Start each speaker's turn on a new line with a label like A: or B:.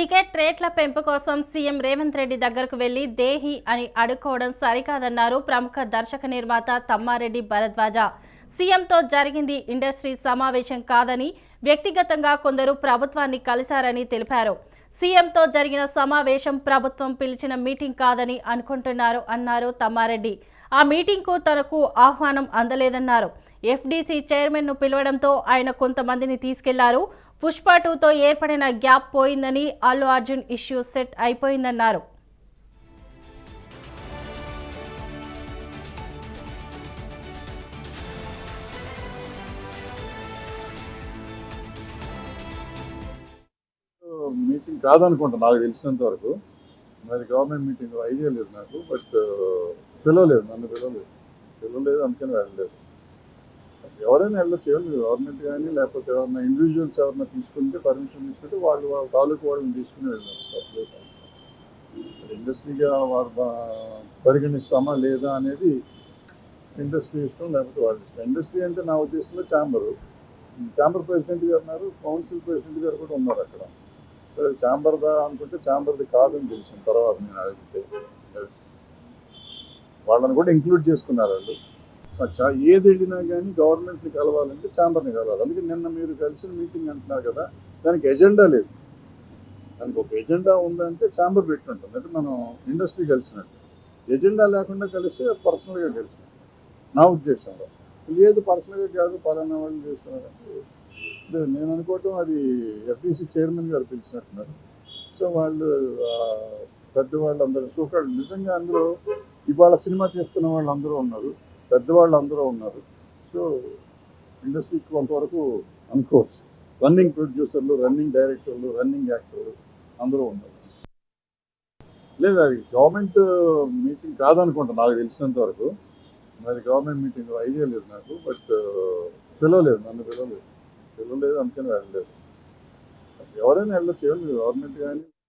A: Ticket రేట్ల పెంపు కోసం సీఎం రేవంత్ రెడ్డి దగ్గరకు వెళ్లి దేహి అని అడుక్కోవడం సరికాదన్నారు ప్రముఖ దర్శక నిర్మాత తమ్మారెడ్డి భరద్వాజ. సీఎంతో జరిగింది ఇండస్ట్రీ సమావేశం కాదని, వ్యక్తిగతంగా కొందరు ప్రభుత్వాన్ని కలిశారని తెలిపారు. సీఎంతో జరిగిన సమావేశం ప్రభుత్వం పిలిచిన మీటింగ్ కాదని అనుకుంటున్నారు అన్నారు తమ్మారెడ్డి. ఆ మీటింగ్కు తనకు ఆహ్వానం అందలేదన్నారు. ఎఫ్డీసీ చైర్మన్ను పిలవడంతో ఆయన కొంతమందిని తీసుకెళ్లారు. పుష్ప 2తో ఏర్పడిన గ్యాప్ పోయిందని, అల్లు అర్జున్ ఇష్యూ సెట్ అయిపోయిందన్నారు.
B: మీటింగ్ కాదనుకుంటా నాకు తెలిసినంత వరకు. మరి గవర్నమెంట్ మీటింగ్ ఐడియా లేదు నాకు. బట్ పిలవలేదు, నన్ను పిలవలేదు అందుకని వెళ్ళలేదు. ఎవరైనా వెళ్ళొచ్చు, గవర్నమెంట్ కానీ లేకపోతే ఎవరైనా ఇండివిజువల్స్ ఎవరైనా తీసుకుంటే పర్మిషన్ తీసుకుంటే వాళ్ళ తాలూకు వాళ్ళని తీసుకుని వెళ్ళచ్చు. ఇండస్ట్రీగా వారు పరిగణిస్తామా లేదా అనేది ఇండస్ట్రీ ఇష్టం, లేకపోతే వాళ్ళ ఇష్టం. ఇండస్ట్రీ అంటే నా ఉద్దేశంలో ఛాంబర్ ప్రెసిడెంట్ గారు ఉన్నారు, కౌన్సిల్ ప్రెసిడెంట్ గారు కూడా ఉన్నారు అక్కడ. సరే ఛాంబర్దా అనుకుంటే ఛాంబర్ది కాదని తెలిసిన తర్వాత నేను అడిగితే వాళ్ళని కూడా ఇంక్లూడ్ చేసుకున్నారు వాళ్ళు. ఏది వెళ్ళినా కానీ గవర్నమెంట్ని కలవాలంటే ఛాంబర్ని కలవాలి. అందుకే నిన్న మీరు కలిసిన మీటింగ్ అంటున్నారు కదా, దానికి ఎజెండా లేదు. దానికి ఒక ఎజెండా ఉందంటే ఛాంబర్ పెట్టినట్టుంది, అంటే మనం ఇండస్ట్రీ కలిసినట్టు. ఎజెండా లేకుండా కలిస్తే పర్సనల్గా కలిసినట్టు నా ఉద్దేశంలో. లేదు పర్సనల్గా కాదు పలానా వాళ్ళు చేస్తున్నారంటే నేను అనుకోవటం అది ఎఫ్డీసీ చైర్మన్ గారు పిలిచినట్టున్నారు. సో వాళ్ళు పెద్దవాళ్ళు అందరూ సూకాళ్ళు నిజంగా అందులో ఇవాళ సినిమా చేస్తున్న వాళ్ళు అందరూ ఉన్నారు, పెద్దవాళ్ళు అందరూ ఉన్నారు. సో ఇండస్ట్రీకి కొంతవరకు అనుకోవచ్చు. రన్నింగ్ ప్రొడ్యూసర్లు, రన్నింగ్ డైరెక్టర్లు, రన్నింగ్ యాక్టర్లు అందరూ ఉన్నారు. లేదు అది గవర్నమెంట్ మీటింగ్ కాదనుకుంటా నాకు తెలిసినంత వరకు. మరి గవర్నమెంట్ మీటింగ్ ఐడియా లేదు నాకు. బట్ పిలవలేదు, నన్ను పిలవలేదు అందుకని వెళ్ళలేదు. ఎవరైనా వెళ్ళొచ్చు, గవర్నమెంట్ కానీ